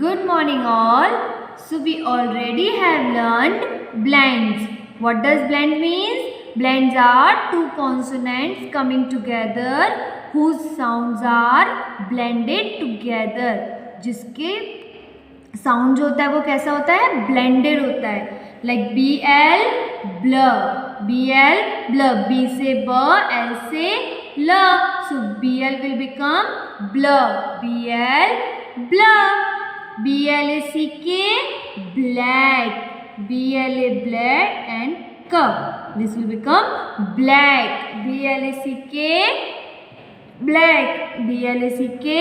Good morning all. So we already have learned blends. What does blend means? Blends are two consonants coming together whose sounds are blended together. जिसके sound जो होता है वो कैसा होता है? Blended होता है. लाइक BL ब्ल, BL ब्ल, B से ब, L से ल. So BL will become bl, BL bl. BLACK black, BLA black and K. This will become black, BLACK black, BLACK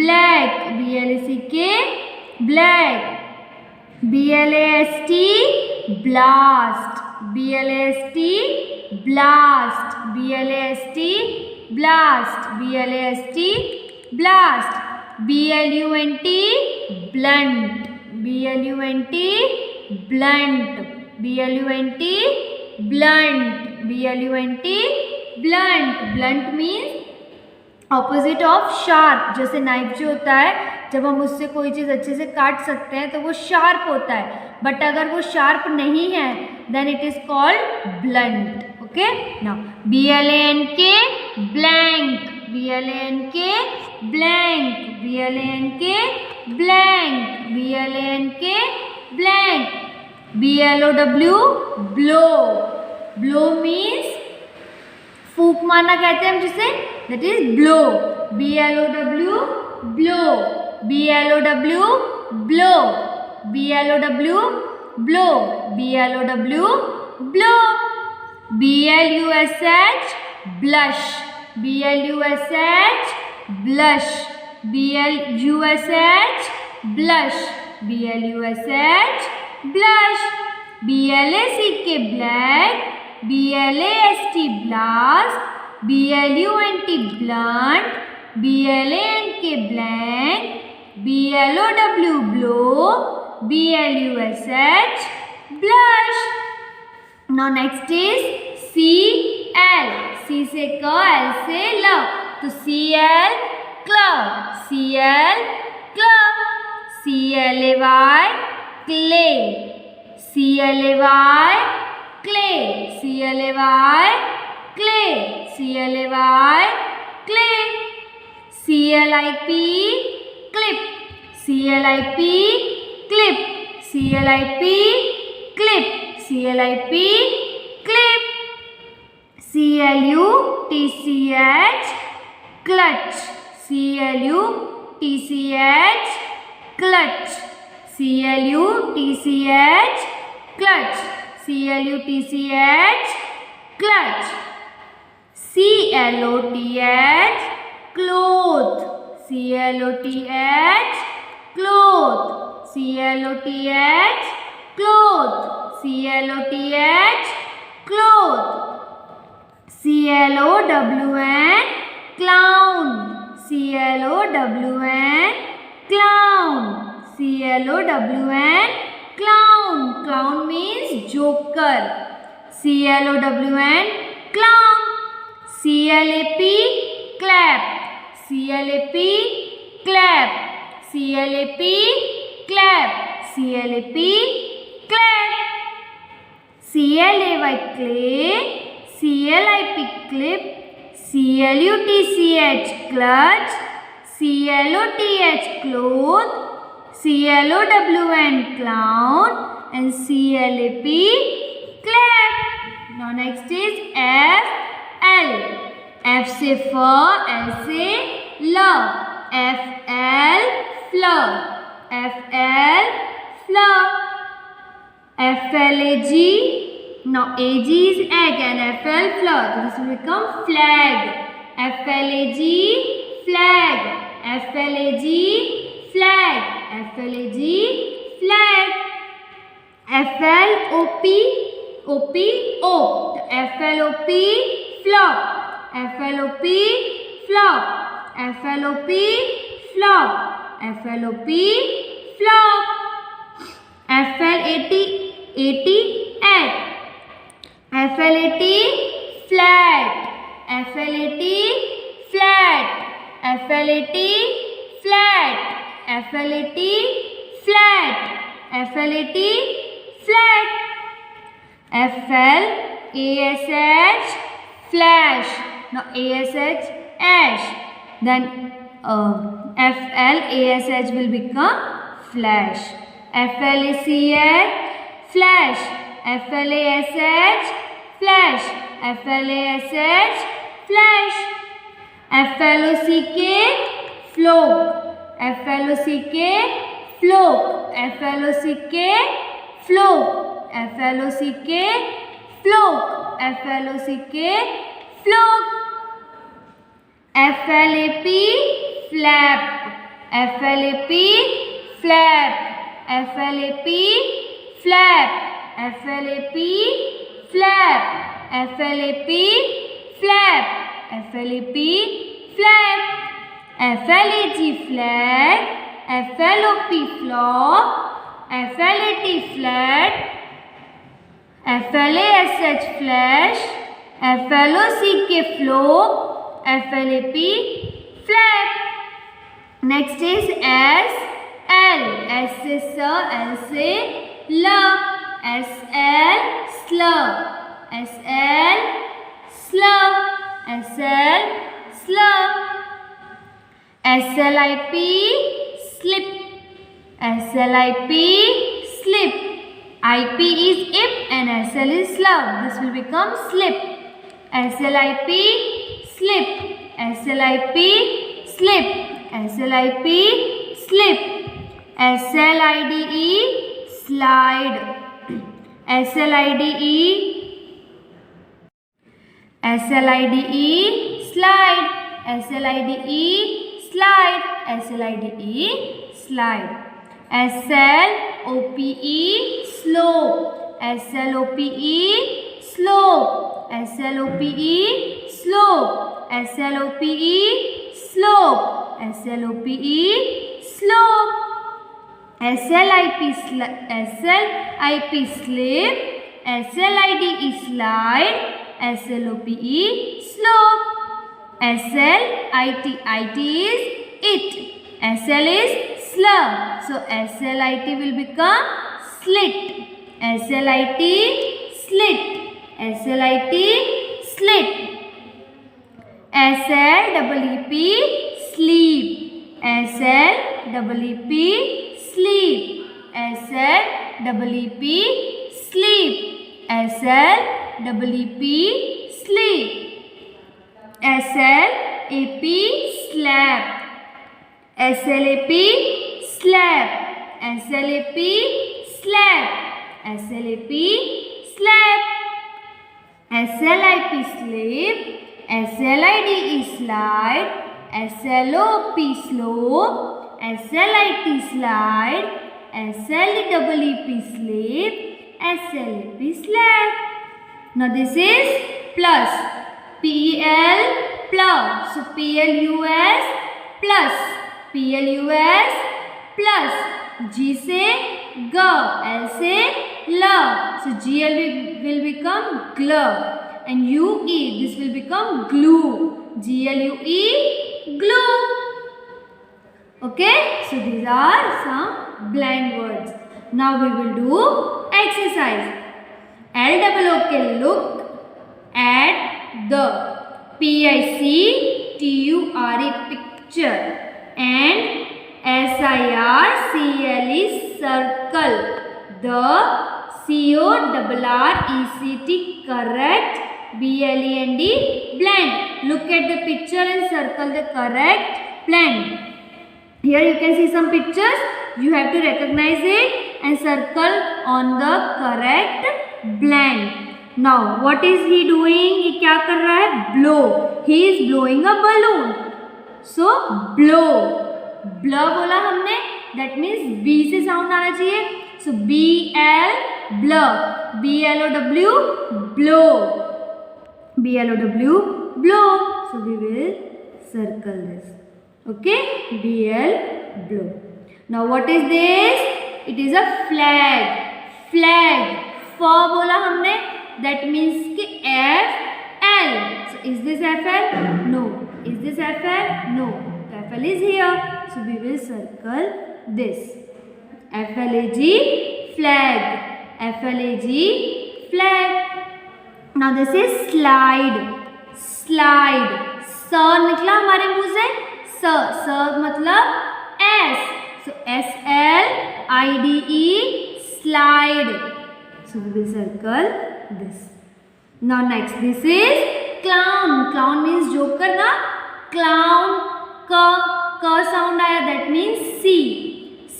black, BLACK black. BLAST blast, BLAST blast, BLAST blast, BLAST blast. BLUNT blunt, BLUNT blunt, BLUNT blunt, BLUNT blunt. Blunt means opposite of sharp. जैसे knife जो होता है, जब हम उससे कोई चीज़ अच्छे से काट सकते हैं तो वो शार्प होता है. बट अगर वो शार्प नहीं है then it is called blunt. Okay, now BLANK blank, BLANK blank, BLANK blank, BLANK blank. BLOW blow, blow means फूक मारना कहते हैं हम जिसे, that is blow. BLOW blow, BLOW blow, BLOW blow, BLOW blow. BLUSH blush, BLUSH blush, BLUSH blush, BLUSH blush. BLACK black, BLAST blast, BLUNT blunt, BLANK blank, BLOW blow, BLUSH blush. Now next is CL. C से क, L से ल, तो CL club, CL club. CLAY clay, CLAY clay, CLAY clay, CLAY clay. CLIP clip, CLIP clip, CLIP clip, CLIP clip. CLUTCH clutch, CLUTCH clutch, CLUTCH clutch, CLUTCH clutch. CLOTH cloth, CLOTH cloth, CLOTH cloth, CLOTH cloth. CLOWN clown, CLOWN clown, CLOWN clown. Clown means joker. CLOWN clown. CLAP clap, CLAP clap, CLAP clap, CLAP clap. CLAY clay, CLIP clip, CLUTCH clutch, CLOTH cloth, CLOWN clown and CLAP clap. Now next is FL. F से फ, L से ल, FL fleur, FL fleur. FLAG, now AG is egg and FL fleur, so this will become flag. FLAG flag, FLAG flag, FLAG flag. FLOP OP oak, FLOP flop, FLOP flop, FLOP flop, FLOP flop. FLAT at, FLAT flat, FLAT flat, FLAT flat, FLAT flat. FLAT flat. FLASH flash. Now ASH ash. Then FLASH will become flash. FLACH flash. FLASH flash. FLASH flash. FLOCK flock. FLOCK flock. FLOCK flock. FLOCK flock. FLOCK flock. FLAP flap. FLAP flap. FLAP flap. FLAP flap. FLAP flap. FLAP flap. FLAG flag. FLOP flock. FLAT flat. FLASH flash. FLOCK flock. FLAP flap. Next is S L. S is sir. L से ल. SL slur. SL slur. SL slur. SLIP slip. SLIP slip. IP is ip and SL is slur. This will become slip. SLIP slip. SLIP slip. SLIP slip. SLIDE slide. SLIDE SLIDE slide. SLIDE slide. SLIDE slide. SLOPE slope. SLOPE slope. SLOPE slope. SLOPE slope. SLOPE slope. SLIP SLIP slip. SLIDE slide. SLOPE slope. SLIT IT is it. SL is slur. So SLIT will become slit. SLIT slit. SLIT slit. SLEP sleep. SLEP sleep. SLEP sleep. SLEP sleep. SLAP slap. SLAP slap. SLAP slap. SLAP slap. SLIP slip. SLIDE slide. SLOP slope. SLIT slide. SLEP slip. SLAP slap. Now this is plus. PL plus. So PLUS plus. PLUS plus. G से G. L से L. So GL will become glove. And UE, this will become glue. GLUE, glue. Okay, so these are some blend words. Now we will do exercise. LOOK look at the PICTURE picture and SIRCLE circle. The CORRECT correct. BLEND blend. Look at the picture and circle the correct blend. Here you can see some pictures. You have to recognize it and circle on the correct blend. Now what is he doing? ये क्या कर रहा है? Blow. He is blowing a balloon. So blow. Blow बोला हमने. That means B से sound आना चाहिए. So BL blow. BLOW blow. BLOW blow. So we will circle this. Okay. BL blow. Now what is this? It is a flag. Flag. For बोला हमने. That means कि FL. So is this FL? No. Is this FL? No. FL is here. So we will circle this. FLAG, flag. FLAG, flag. Now this is slide. Slide. स निकला हमारे मुंह से. स मतलब S. So SLIDE, slide. So we will circle this. Now next, this is clown. Clown means joker ना. Clown. K sound आया, that means C.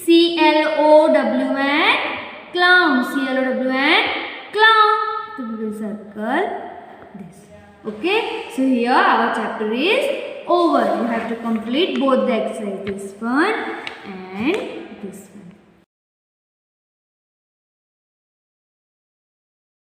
CLOWN, clown. CLOWN, clown. So we will circle this. Okay. So here our chapter is over. You have to complete both the exercises, this one and this one.